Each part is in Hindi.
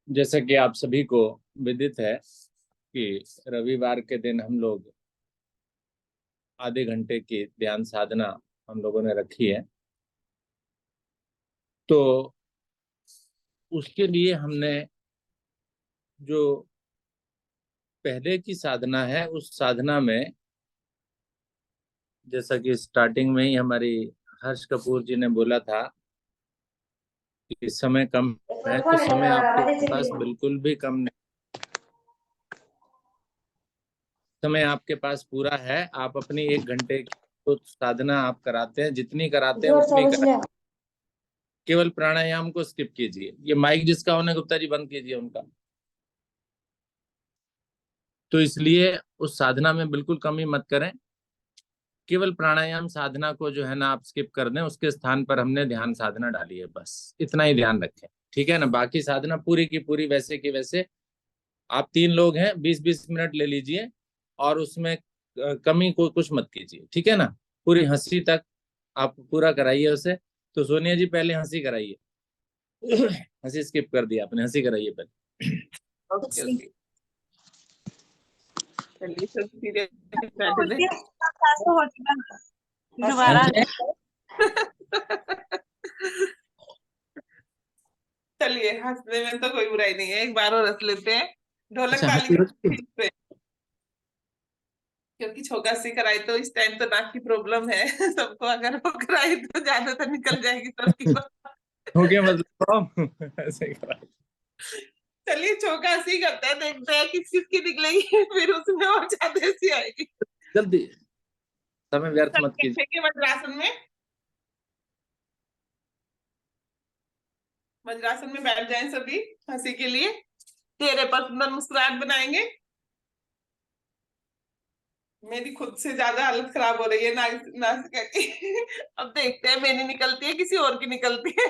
जैसा कि आप सभी को विदित है कि रविवार के दिन हम लोग आधे घंटे की ध्यान साधना हम लोगों ने रखी है। तो उसके लिए हमने जो पहले की साधना है उस साधना में, जैसा कि स्टार्टिंग में ही हमारी हर्ष कपूर जी ने बोला था कि समय कम है, तो समय आपके पास बिल्कुल भी कम नहीं, समय आपके पास पूरा है। आप अपनी 1 घंटे की तो साधना आप कराते हैं, जितनी कराते हैं उतनी कराते, केवल प्राणायाम को स्किप कीजिए। ये माइक जिसका होने गुप्ता जी बंद कीजिए उनका। तो इसलिए उस साधना में बिल्कुल कमी मत करें, केवल प्राणायाम साधना को जो है ना आप स्किप कर दें, उसके स्थान पर हमने ध्यान साधना डाली है, बस इतना ही ध्यान रखें। ठीक है ना? बाकी साधना पूरी की पूरी वैसे की वैसे। आप 3 लोग हैं, 20-20 मिनट ले लीजिए और उसमें कमी को कुछ मत कीजिए। ठीक है ना? पूरी हंसी तक आप पूरा कराइए उसे। तो सोनिया जी पहले हंसी कराइए। हंसी स्किप कर दिया आपने, हंसी कराइए पहले। ओके ओके, चलिए सब सीरियस बैठे थे दोबारा। चलिए, हंसने में तो कोई बुराई नहीं है, एक बार और हंस लेते हैं। ढोलक अच्छा, ताली हंसी के पे, क्योंकि छोगासी कराई तो इस टाइम तो नाक की प्रॉब्लम है सबको, अगर वो कराई तो ज्यादातर निकल जाएगी सबकी बात। हो गया मतलब ऐसे ही करा। चलिए चौकासी करते हैं, देखते हैं किस किस की निकलेगी फिर उसमें और ज्यादा सी आएगी। जल्दी, समय व्यर्थ मत कीजिए। बैठेंगे वज्रासन में, वज्रासन में बैठ जाएं सभी हंसी के लिए। चेहरे पर सुंदर मुस्कुराहट बनाएंगे। मेरी खुद से ज्यादा हालत खराब हो रही है नासिका की। अब देखते हैं मेरी निकलती है किसी और की निकलती है।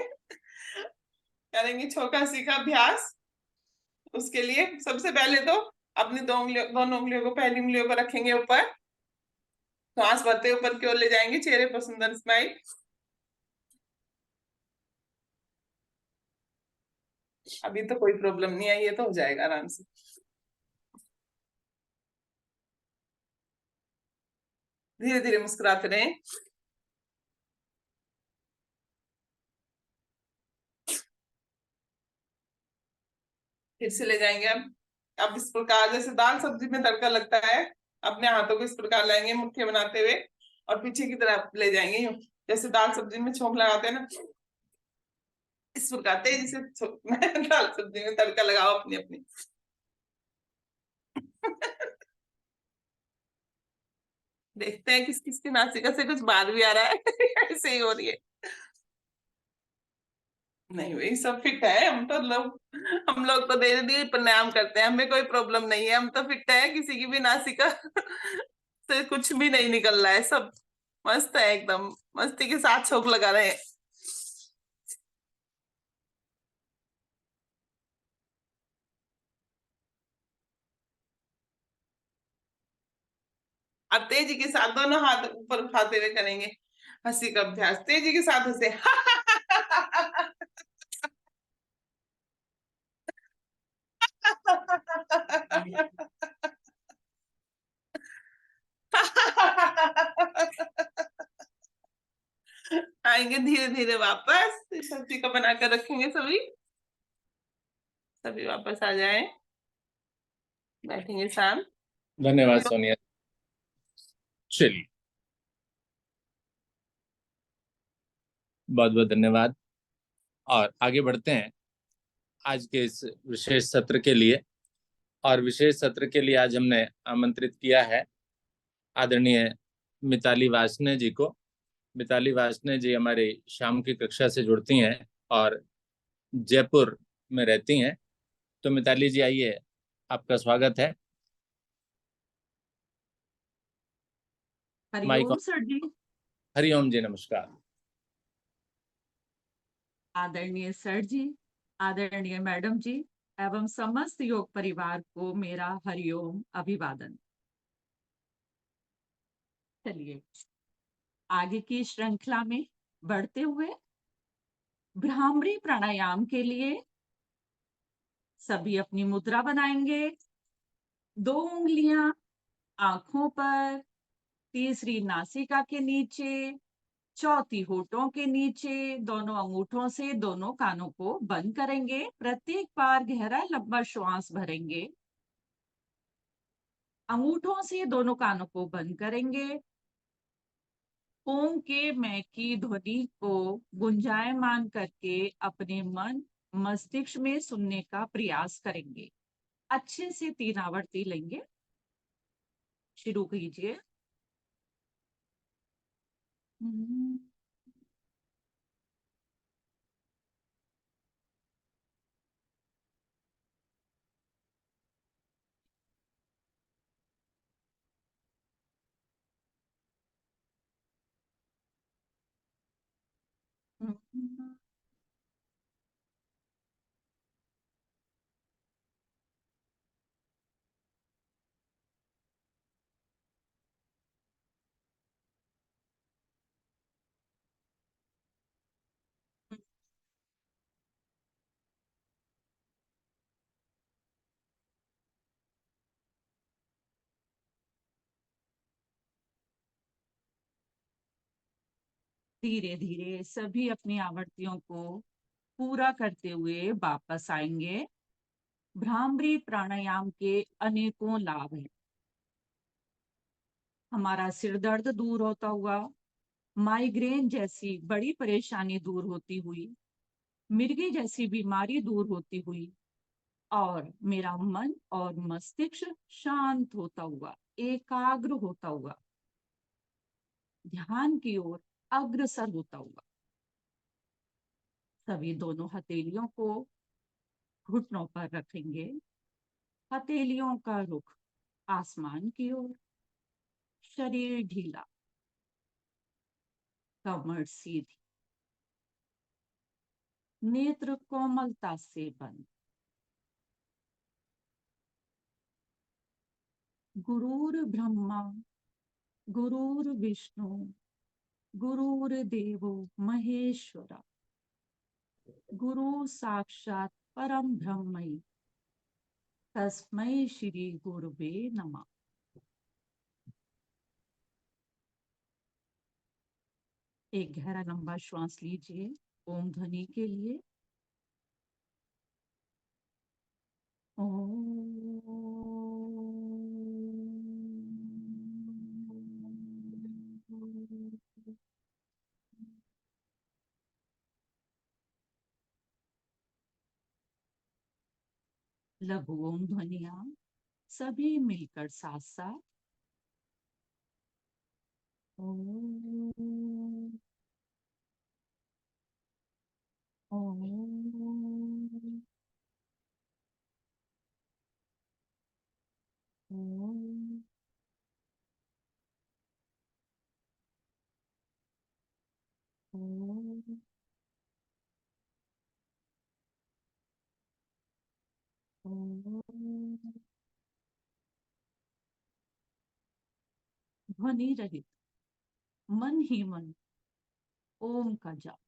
करेंगे चौकासी का अभ्यास। उसके लिए सबसे पहले तो अपनी दोनों उंगलियों को, पहली उंगलियों को रखेंगे ऊपर, सांस भरते ऊपर की ओर ले जाएंगे, चेहरे पर सुंदर स्माइल। अभी तो कोई प्रॉब्लम नहीं है, ये तो हो जाएगा आराम से। धीरे धीरे मुस्कुराते रहें। फिर से ले जाएंगे। अब इस प्रकार जैसे दाल सब्जी में तड़का लगता है, अपने हाथों को इस प्रकार लाएंगे मुट्ठी बनाते हुए और पीछे की तरफ ले जाएंगे यूं, जैसे दाल सब्जी में छोंक लगाते हैं ना, इस प्रकार तेजी से दाल सब्जी में तड़का लगाओ अपनी अपनी। देखते हैं किस किस की नासिका से कुछ बात भी आ रहा है ऐसे ही हो रही है। नहीं भाई, सब फिट है, हम लोग तो धीरे धीरे प्राणायाम करते हैं, हमें कोई प्रॉब्लम नहीं है, हम तो फिट है, किसी की भी नासिका से कुछ भी नहीं निकल रहा है, सब मस्त है एकदम, मस्ती के साथ छोक लगा रहे हैं। अब तेजी के साथ दोनों हाथ ऊपर उठाते हुए करेंगे हंसी का अभ्यास, तेजी के साथ हंसे। आएंगे धीरे धीरे वापस, सब्जी का बनाकर रखेंगे सभी, सभी वापस आ जाएं, बैठेंगे शांत। धन्यवाद सोनिया। चलिए, बहुत बहुत धन्यवाद। और आगे बढ़ते हैं आज के इस विशेष सत्र के लिए। और विशेष सत्र के लिए आज हमने आमंत्रित किया है आदरणीय मिताली वासने जी को। मिताली वासने जी हमारी शाम की कक्षा से जुड़ती हैं और जयपुर में रहती हैं। तो मिताली जी आइए, आपका स्वागत है। Mike Hariom on. Sir ji. Hariom ji, नमस्कार। आदरणीय सर जी, आदरणीय मैडम जी एवं समस्त योग परिवार को मेरा हरिओम अभिवादन। चलिए आगे की श्रृंखला में बढ़ते हुए भ्रामरी प्राणायाम के लिए सभी अपनी मुद्रा बनाएंगे। 2 उंगलियां आंखों पर, तीसरी नासिका के नीचे, चौथी होठों के नीचे। दोनों अंगूठों से दोनों कानों को बंद करेंगे। प्रत्येक बार गहरा लंबा श्वास भरेंगे। अंगूठों से दोनों कानों को बंद करेंगे। ओम के मैं की ध्वनि को गुंजायमान करके अपने मन मस्तिष्क में सुनने का प्रयास करेंगे। अच्छे से 3 आवर्ती लेंगे। शुरू कीजिए। धीरे धीरे सभी अपनी आवर्तियों को पूरा करते हुए वापस आएंगे। भ्रामरी प्राणायाम के अनेकों लाभ हैं। हमारा सिर दर्द दूर होता हुआ, माइग्रेन जैसी बड़ी परेशानी दूर होती हुई, मिर्गी जैसी बीमारी दूर होती हुई, और मेरा मन और मस्तिष्क शांत होता हुआ, एकाग्र होता हुआ, ध्यान की ओर अग्रसर होता हुआ। सभी दोनों हथेलियों को घुटनों पर रखेंगे। हथेलियों का रुख आसमान की ओर, शरीर ढीला, कमर सीधी, नेत्र कोमलता से बंद। गुरुर ब्रह्मा गुरुर विष्णु गुरुर्देवो महेश्वरा, गुरु साक्षात परम ब्रह्म, तस्मै श्री गुरुवे नमः। एक गहरा लंबा श्वास लीजिए ओम ध्वनि के लिए। लघु ओम ध्वनिया सभी मिलकर साथ साथ। ओम ओम ओम ओम ओम। ध्वनि रहित मन ही मन ओम का जाप।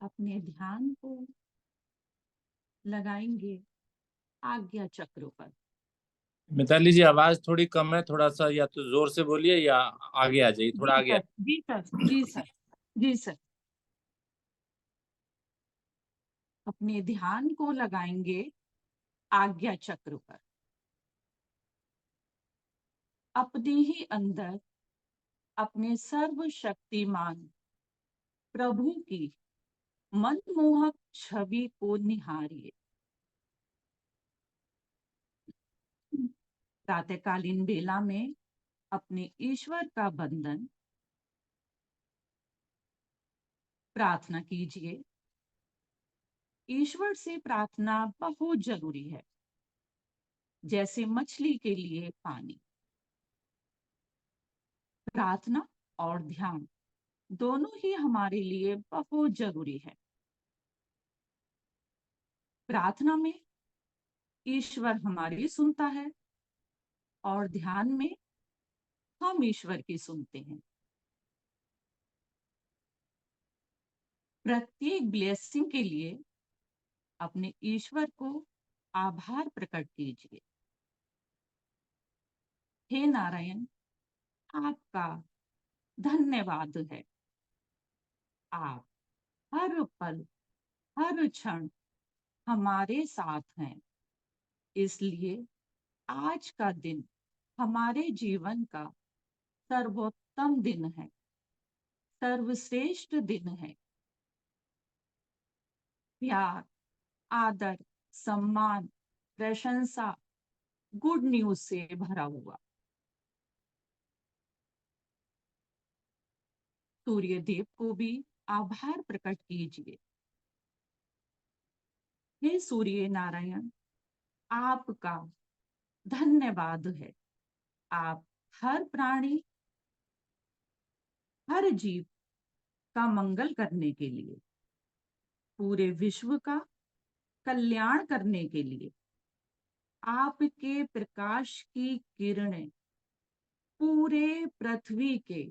अपने ध्यान को लगाएंगे आज्ञा चक्र पर। मिताली जी आवाज थोड़ी कम है, थोड़ा सा या तो जोर से बोलिए या आगे आ जाइए, थोड़ा जी आगे सर, जी सर, जी सर, जी सर। अपने ध्यान को लगाएंगे आज्ञा चक्र पर। अपने ही अंदर अपने सर्वशक्तिमान प्रभु की मनमोहक छवि को निहारिए। प्रातःकालीन बेला में अपने ईश्वर का बंधन प्रार्थना कीजिए। ईश्वर से प्रार्थना बहुत जरूरी है, जैसे मछली के लिए पानी। प्रार्थना और ध्यान दोनों ही हमारे लिए बहुत जरूरी है। प्रार्थना में ईश्वर हमारी सुनता है और ध्यान में हम ईश्वर की सुनते हैं। प्रत्येक ब्लेसिंग के लिए अपने ईश्वर को आभार प्रकट कीजिए। हे नारायण, आपका धन्यवाद है। आप हर पल हर क्षण हमारे साथ हैं, इसलिए आज का दिन हमारे जीवन का सर्वोत्तम दिन है, सर्वश्रेष्ठ दिन है। प्यार, आदर, सम्मान, प्रशंसा, गुड न्यूज से भरा हुआ। सूर्य देव को भी आभार प्रकट कीजिए। हे सूर्य नारायण, आपका धन्यवाद है। आप हर प्राणी, हर जीव का मंगल करने के लिए, पूरे विश्व का कल्याण करने के लिए आपके प्रकाश की किरणें पूरे पृथ्वी के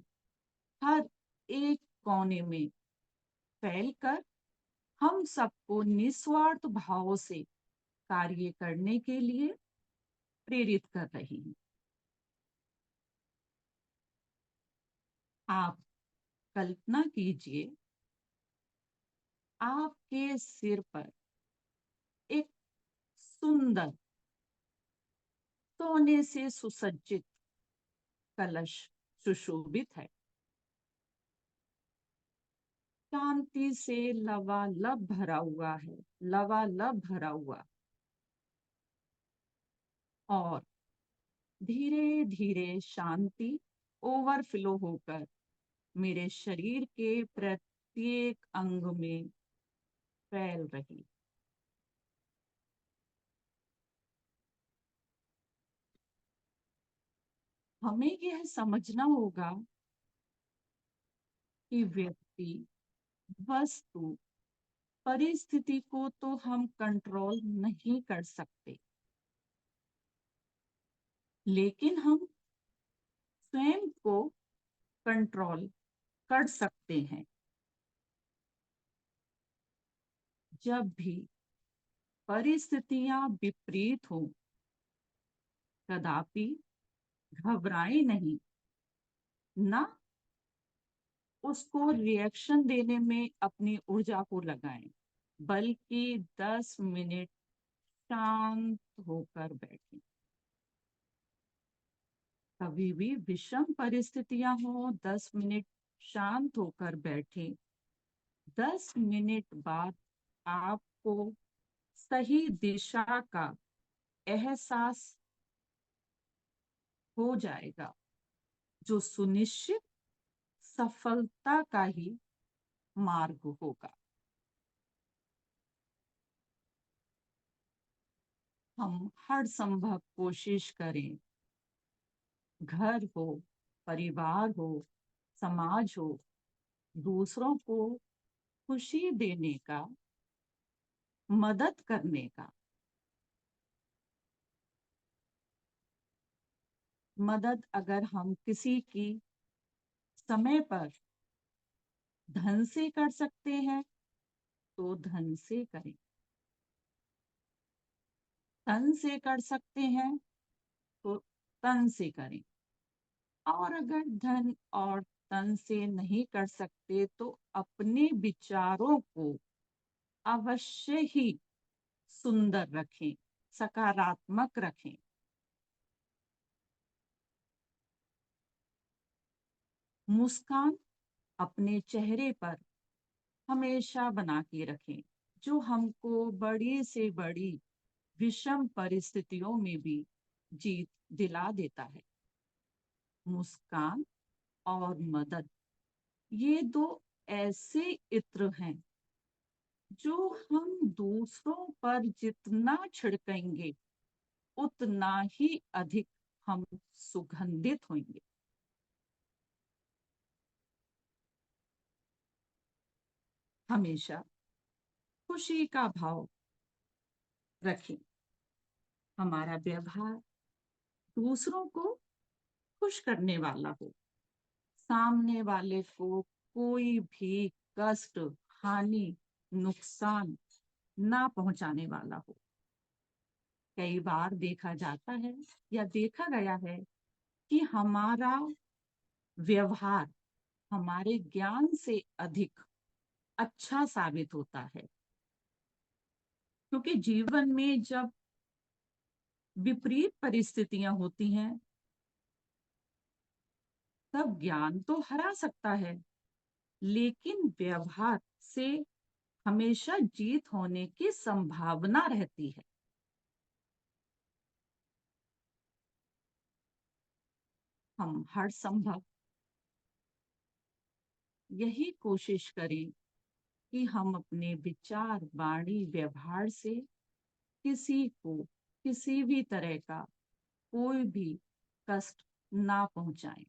हर एक कोने में फैलकर हम सबको निस्वार्थ भाव से कार्य करने के लिए प्रेरित कर रही हैं। आप कल्पना कीजिए, आपके सिर पर एक सुंदर सोने से सुसज्जित कलश सुशोभित है। शांति से लबालब भरा हुआ है, लबालब भरा हुआ, और धीरे धीरे शांति ओवरफ्लो होकर मेरे शरीर के प्रत्येक अंग में फैल रही। हमें यह समझना होगा कि व्यक्ति, वस्तु, परिस्थिति को तो हम कंट्रोल नहीं कर सकते, लेकिन हम स्वयं को कंट्रोल कर सकते हैं। जब भी परिस्थितियां विपरीत हो, कदापि घबराएं नहीं, ना उसको रिएक्शन देने में अपनी ऊर्जा को लगाएं, बल्कि 10 मिनट शांत होकर बैठें। कभी भी विषम परिस्थितियां हो, 10 मिनट शांत होकर बैठें। 10 मिनट बाद आपको सही दिशा का एहसास हो जाएगा, जो सुनिश्चित सफलता का ही मार्ग होगा। हम हर संभव कोशिश करें, घर हो, परिवार हो, समाज हो, दूसरों को खुशी देने का, मदद करने का। मदद अगर हम किसी की समय पर धन से कर सकते हैं तो धन से करें, तन से कर सकते हैं तो तन से करें, और अगर धन और तन से नहीं कर सकते तो अपने विचारों को अवश्य ही सुंदर रखें, सकारात्मक रखें। मुस्कान अपने चेहरे पर हमेशा बना के रखें, जो हमको बड़ी से बड़ी विषम परिस्थितियों में भी जीत दिला देता है। मुस्कान और मदद, ये दो ऐसे इत्र हैं जो हम दूसरों पर जितना छिड़केंगे उतना ही अधिक हम सुगंधित होंगे। हमेशा खुशी का भाव रखें। हमारा व्यवहार दूसरों को खुश करने वाला हो, सामने वाले को कोई भी कष्ट, हानि, नुकसान ना पहुंचाने वाला हो। कई बार देखा जाता है या देखा गया है कि हमारा व्यवहार हमारे ज्ञान से अधिक अच्छा साबित होता है, क्योंकि जीवन में जब विपरीत परिस्थितियां होती हैं तब ज्ञान तो हरा सकता है, लेकिन व्यवहार से हमेशा जीत होने की संभावना रहती है। हम हर संभव यही कोशिश करें कि हम अपने विचार, वाणी, व्यवहार से किसी को किसी भी तरह का कोई भी कष्ट ना पहुंचाएं।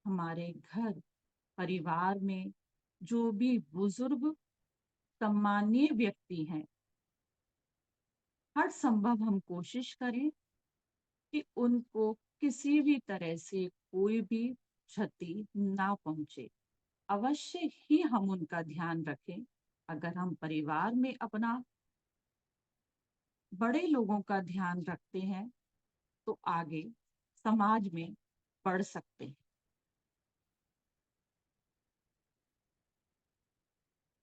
हमारे घर परिवार में जो भी बुजुर्ग सम्मानीय व्यक्ति हैं, हर संभव हम कोशिश करें कि उनको किसी भी तरह से कोई भी क्षति ना पहुंचे। अवश्य ही हम उनका ध्यान रखें। अगर हम परिवार में अपना बड़े लोगों का ध्यान रखते हैं तो आगे समाज में बढ़ सकते हैं।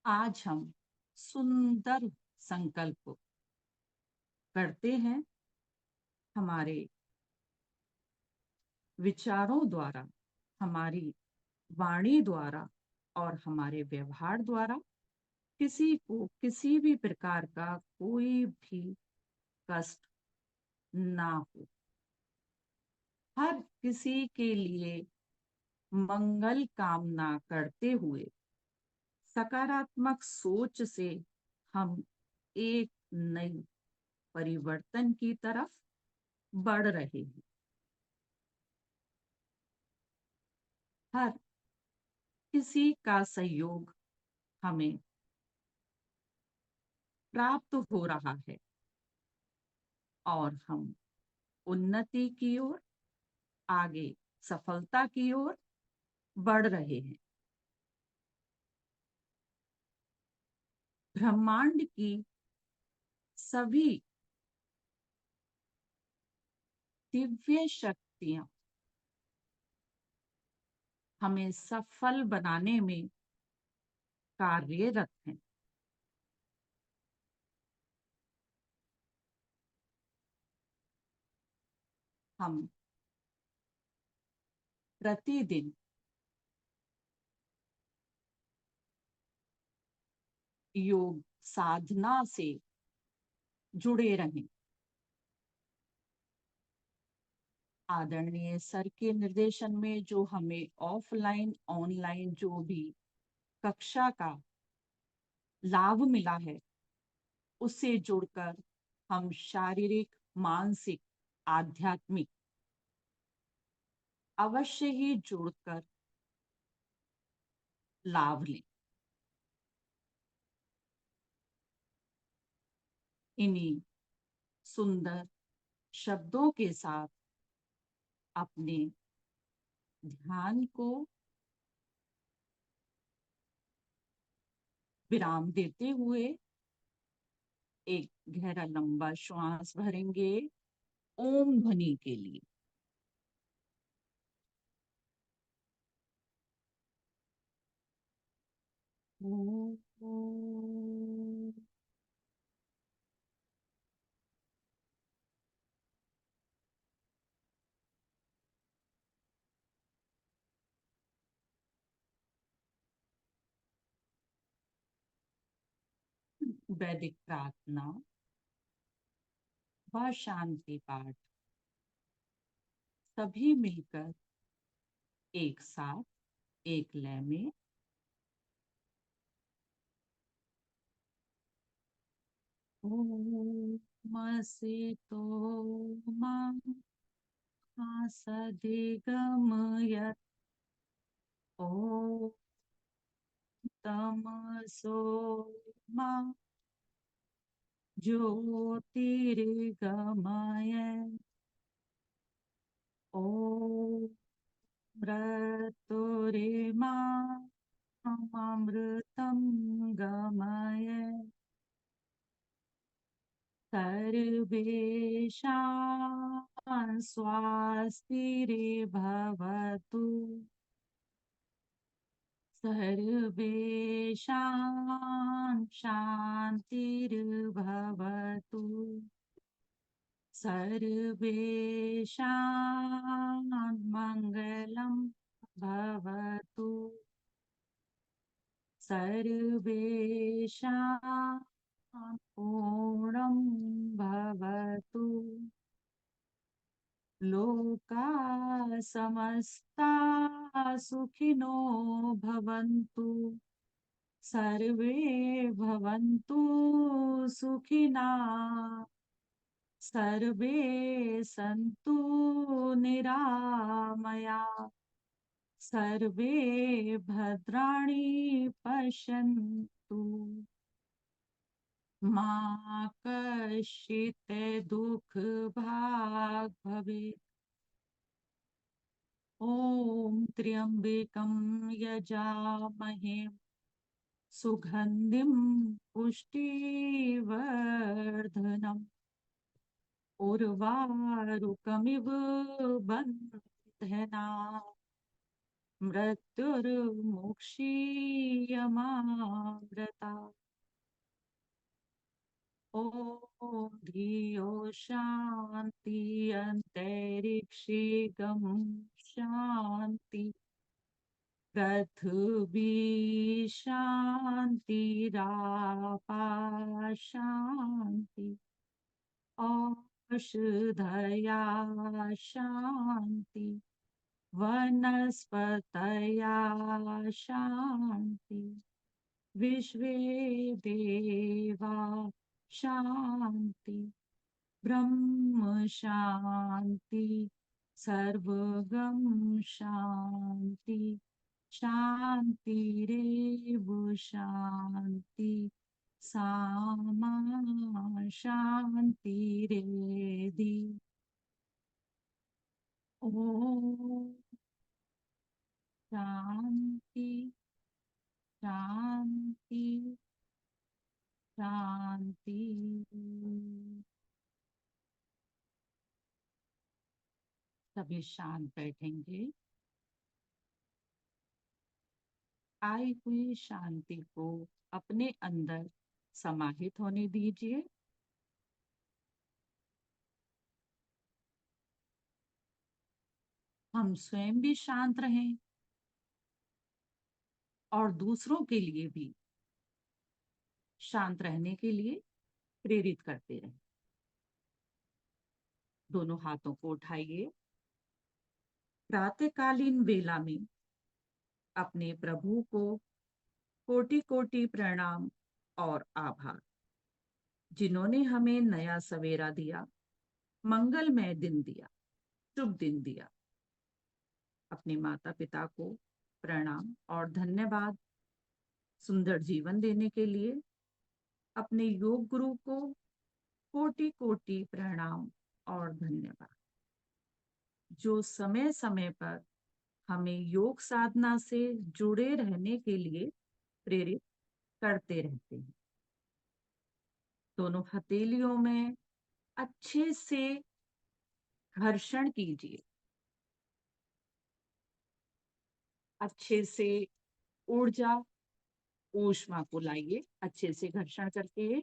आज हम सुंदर संकल्प करते हैं, हमारे विचारों द्वारा, हमारी वाणी द्वारा और हमारे व्यवहार द्वारा किसी को किसी भी प्रकार का कोई भी कष्ट ना हो। हर किसी के लिए मंगल कामना करते हुए सकारात्मक सोच से हम एक नई परिवर्तन की तरफ बढ़ रहे हैं। हर किसी का सहयोग हमें प्राप्त हो रहा है और हम उन्नति की ओर, आगे सफलता की ओर बढ़ रहे हैं। ब्रह्मांड की सभी दिव्य शक्तियां हमें सफल बनाने में कार्यरत हैं। हम प्रतिदिन योग साधना से जुड़े रहें। आदरणीय सर के निर्देशन में जो हमें ऑफलाइन ऑनलाइन जो भी कक्षा का लाभ मिला है, उससे जुड़कर हम शारीरिक, मानसिक, आध्यात्मिक अवश्य ही जुड़कर लाभ लें। इन्हीं सुंदर शब्दों के साथ अपने ध्यान को विराम देते हुए एक गहरा लंबा श्वास भरेंगे ओम ध्वनि के लिए। ओम। वैदिक प्रार्थना व शांति पाठ सभी मिलकर एक साथ एक लय में ओम से तो मां सदिगमयत् ओम तमसो मा ज्योतिर्गमय। ओम अमृतं गमय सर्वेषां स्वस्तिर्भवतु सर्वेषां शान्तिर्भवतु सर्वेषां मङ्गलं भवतु सर्वेषां पूर्णं भवतु लोकाः समस्ताः सुखिनो भवन्तु सर्वे भवन्तु सुखिनः सर्वे सन्तु निरामयाः सर्वे भद्राणि पश्यन्तु मा कश्चित् दुःखभाग् भवेत् ॐ त्र्यम्बकं यजामहे सुगन्धिं पुष्टिवर्धनम् उर्वारुकमिव बन्धनात् मृत्युर्मुक्षीयमामृतात् ॐ धियो शान्ति अन्तरिक्षे शान्ति पृथिवी शान्तिरापः शान्ति औषधया शान्ति वनस्पतया शान्ति विश्वे देवा शान्ति ब्रह्म शान्ति सर्वगं शान्ति शान्तिरेव शान्ति सामा शान्तिरेधि ॐ शान्ति शान्ति शांति। सभी शांत बैठेंगे। आई हुई शांति को अपने अंदर समाहित होने दीजिए। हम स्वयं भी शांत रहें और दूसरों के लिए भी शांत रहने के लिए प्रेरित करते रहें। दोनों हाथों को उठाइए। प्रातःकालीन वेला में अपने प्रभु को कोटि कोटि प्रणाम और आभार, जिन्होंने हमें नया सवेरा दिया, मंगलमय दिन दिया, शुभ दिन दिया। अपने माता पिता को प्रणाम और धन्यवाद सुंदर जीवन देने के लिए। अपने योग गुरु को कोटि कोटि प्रणाम और धन्यवाद, जो समय समय पर हमें योग साधना से जुड़े रहने के लिए प्रेरित करते रहते हैं। दोनों हथेलियों में अच्छे से घर्षण कीजिए। अच्छे से ऊर्जा ऊष्मा को लाइए, अच्छे से घर्षण करके।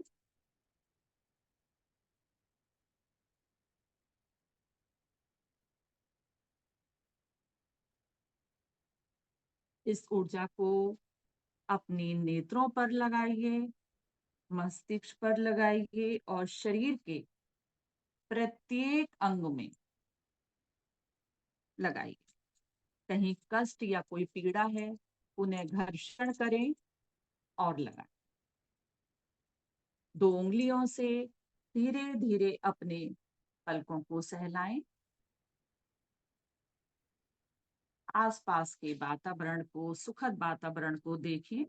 इस ऊर्जा को अपने नेत्रों पर लगाइए, मस्तिष्क पर लगाइए और शरीर के प्रत्येक अंग में लगाइए। कहीं कष्ट या कोई पीड़ा है, उन्हें घर्षण करें और लगाएं। 2 उंगलियों से धीरे धीरे अपने पलकों को सहलाएं। आसपास के वातावरण को, सुखद वातावरण को देखें।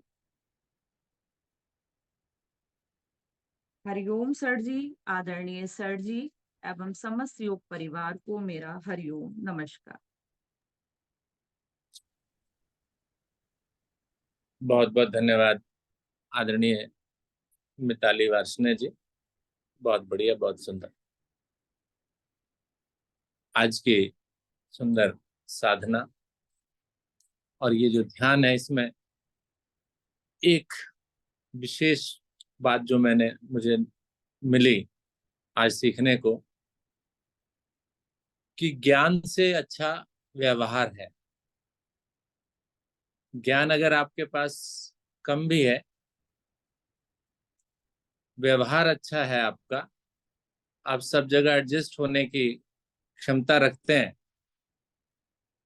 हरिओम सर जी, आदरणीय सर जी एवं समस्त योग परिवार को मेरा हरिओम नमस्कार। बहुत बहुत धन्यवाद आदरणीय मिताली वार्ष्णेय जी। बहुत बढ़िया, बहुत सुंदर। आज की सुंदर साधना और ये जो ध्यान है, इसमें एक विशेष बात जो मुझे मिली आज सीखने को, कि ज्ञान से अच्छा व्यवहार है। ज्ञान अगर आपके पास कम भी है, व्यवहार अच्छा है आपका, आप सब जगह एडजस्ट होने की क्षमता रखते हैं,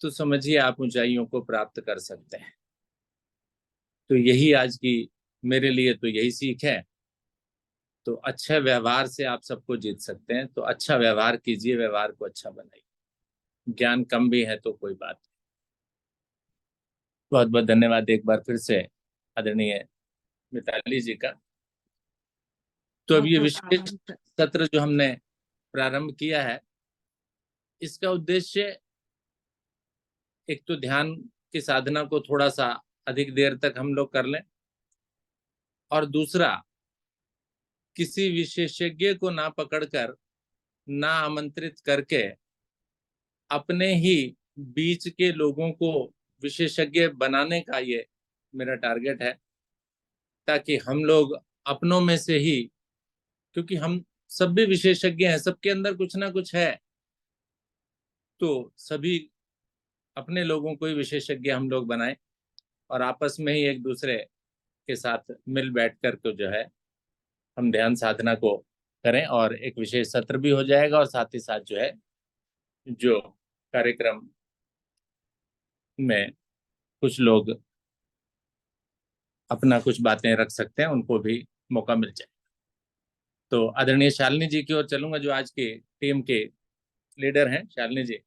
तो समझिए आप ऊंचाइयों को प्राप्त कर सकते हैं। तो यही आज की मेरे लिए तो यही सीख है। तो अच्छे व्यवहार से आप सबको जीत सकते हैं। तो अच्छा व्यवहार कीजिए, व्यवहार को अच्छा बनाइए। ज्ञान कम भी है तो कोई बात नहीं। बहुत बहुत धन्यवाद एक बार फिर से आदरणीय मिताली जी का। तो अब बहुत ये बहुत विशेष आभार सर। सत्र जो हमने प्रारंभ किया है, इसका उद्देश्य एक तो ध्यान की साधना को थोड़ा सा अधिक देर तक हम लोग कर लें, और दूसरा किसी विशेषज्ञ को ना पकड़कर, ना आमंत्रित करके, अपने ही बीच के लोगों को विशेषज्ञ बनाने का ये मेरा टारगेट है। ताकि हम लोग अपनों में से ही, क्योंकि हम सब भी विशेषज्ञ हैं, सबके अंदर कुछ ना कुछ है, तो सभी अपने लोगों को ही विशेषज्ञ हम लोग बनाएं, और आपस में ही एक दूसरे के साथ मिल बैठ कर के जो है हम ध्यान साधना को करें। और एक विशेष सत्र भी हो जाएगा, और साथ ही साथ जो है जो कार्यक्रम में कुछ लोग अपना कुछ बातें रख सकते हैं, उनको भी मौका मिल जाए। तो आदरणीय शालिनी जी की ओर चलूंगा, जो आज के टीम के लीडर हैं। Shalini ji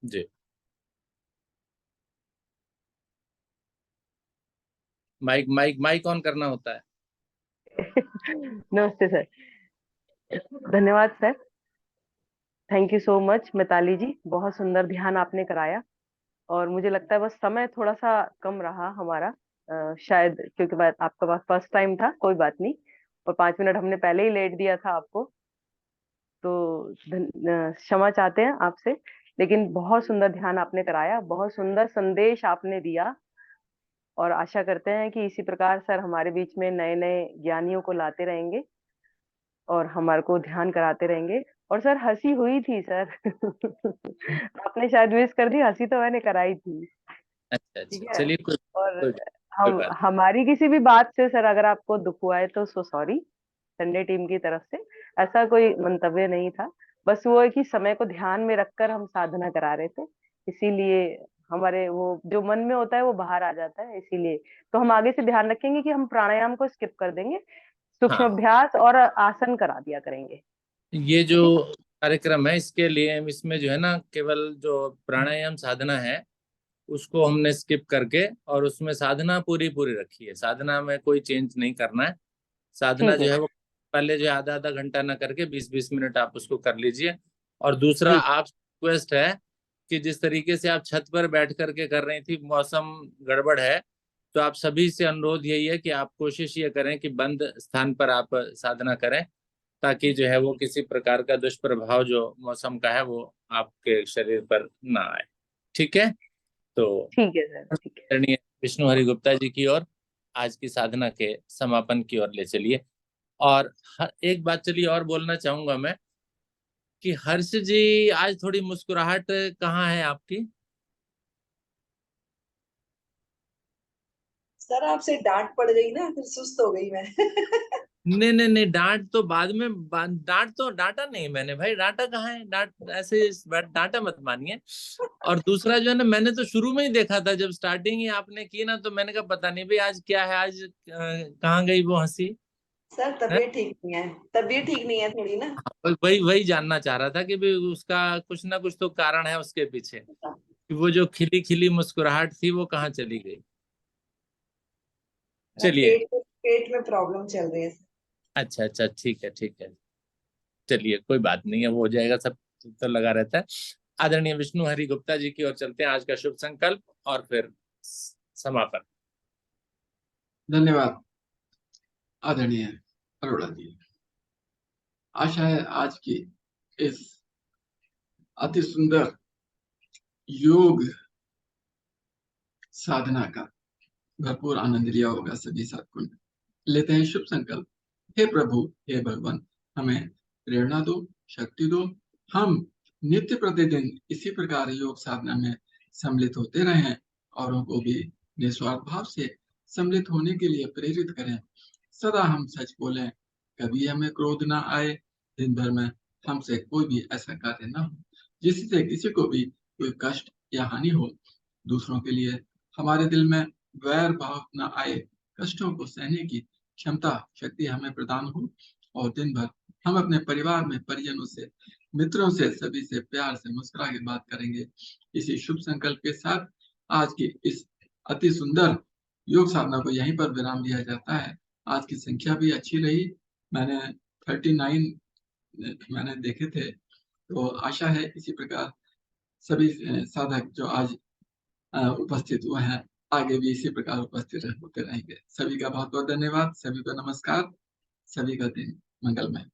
ji. Mic mic mic on करना होता है। नमस्ते सर। धन्यवाद sir. Thank you so much Mitali ji, बहुत सुंदर ध्यान आपने कराया। और मुझे लगता है बस समय थोड़ा सा कम रहा हमारा, शायद क्योंकि आपका पास फर्स्ट टाइम था, कोई बात नहीं। और 5 मिनट हमने पहले ही लेट दिया था आपको, तो क्षमा चाहते हैं आपसे। लेकिन बहुत सुंदर ध्यान आपने कराया, बहुत सुंदर संदेश आपने दिया। और आशा करते हैं कि इसी प्रकार सर हमारे बीच में नए नए ज्ञानियों को लाते रहेंगे और हमारे को ध्यान कराते रहेंगे। और सर हंसी हुई थी सर। आपने शायद मिस कर दी, हंसी तो मैंने कराई थी। अच्छा ठीक अच्छा, है। चलिए और कोई हम बात। हमारी किसी भी बात से सर अगर आपको दुख हुआ है तो सो सॉरी, संडे टीम की तरफ से ऐसा कोई मंतव्य नहीं था। बस वो है कि समय को ध्यान में रखकर हम साधना करा रहे थे, इसीलिए हमारे वो जो मन में होता है वो बाहर आ जाता है, इसीलिए। तो हम आगे से ध्यान रखेंगे कि हम प्राणायाम को स्किप कर देंगे, सूक्ष्म हाँ, अभ्यास और आसन करा दिया करेंगे। ये जो ठीक है। कार्यक्रम है, इसके लिए इसमें जो है ना, केवल जो प्राणायाम साधना है उसको हमने स्किप करके, और उसमें साधना पूरी पूरी रखी है। साधना में कोई चेंज नहीं करना है। साधना ठीक है जो है सर। वो पहले जो है आधा आधा घंटा ना करके 20-20 मिनट आप उसको कर लीजिए। और दूसरा, ठीक। आप रिक्वेस्ट है कि जिस तरीके से आप छत पर बैठ करके कर रही थी, मौसम गड़बड़ है, तो आप सभी से अनुरोध यही है कि आप कोशिश ये करें कि बंद स्थान पर आप साधना करें, ताकि जो है वो किसी प्रकार का दुष्प्रभाव जो मौसम का है वो आपके शरीर पर ना आए। ठीक है। तो ठीक है सर। ठीक है। आदरणीय विष्णु हरि गुप्ता जी की ओर आज की साधना के समापन की ओर ले चलिए। और एक बात चलिए और बोलना चाहूंगा मैं, कि हर्ष जी आज थोड़ी मुस्कुराहट कहाँ है आपकी? सर आपसे डांट पड़ गई ना, फिर सुस्त हो गई मैं। नहीं नहीं नहीं, डांट तो बाद में, डांट तो डांटा नहीं मैंने भाई, डांटा कहाँ है? डांट ऐसे डांटा मत मानिए। और दूसरा जो है ना, मैंने तो शुरू में ही देखा था, जब स्टार्टिंग ही आपने की ना, तो मैंने कहा पता नहीं भाई आज क्या है, आज कहाँ गई वो हंसी सर है? तबीयत ठीक नहीं है, तबीयत ठीक नहीं है थोड़ी ना। वही वही जानना चाह रहा था कि भाई उसका कुछ ना कुछ तो कारण है उसके पीछे, कि वो जो खिली खिली मुस्कुराहट थी वो कहाँ चली गई। चलिए। पेट में प्रॉब्लम चल रही है सर। अच्छा अच्छा, ठीक है ठीक है। चलिए कोई बात नहीं है, वो हो जाएगा, सब तो लगा रहता है। आदरणीय विष्णु हरि गुप्ता जी की ओर चलते हैं, आज का शुभ संकल्प और फिर समापन। धन्यवाद आदरणीय अरोड़ा जी। आशा है आज की इस अति सुंदर योग साधना का भरपूर आनंद लिया होगा सभी साथियों ने। लेते हैं शुभ संकल्प। हे प्रभु, हे भगवान, हमें प्रेरणा दो, शक्ति दो, हम नित्य प्रतिदिन इसी प्रकार योग साधना में सम्मिलित होते रहें, औरों को भी निस्वार्थ भाव से सम्मिलित होने के लिए प्रेरित करें। सदा हम सच बोलें, कभी हमें क्रोध ना आए, दिन भर में हमसे कोई भी ऐसा कार्य ना हो जिससे किसी को भी कोई कष्ट या हानि हो। दूसरों के लिए हमारे दिल में वैर भाव न आए, कष्टों को सहने की क्षमता शक्ति हमें प्रदान हो, और दिन भर हम अपने परिवार में परिजनों से, मित्रों से, सभी से प्यार से मुस्कुरा के बात करेंगे। इसी शुभ संकल्प के साथ आज की इस अति सुंदर योग साधना को यहीं पर विराम दिया जाता है। आज की संख्या भी अच्छी रही, मैंने 39 मैंने देखे थे, तो आशा है इसी प्रकार सभी साधक जो आज उपस्थित हुए हैं आगे भी इसी प्रकार उपस्थित होते रहेंगे। सभी का बहुत बहुत धन्यवाद, सभी को नमस्कार, सभी का दिन मंगलमय।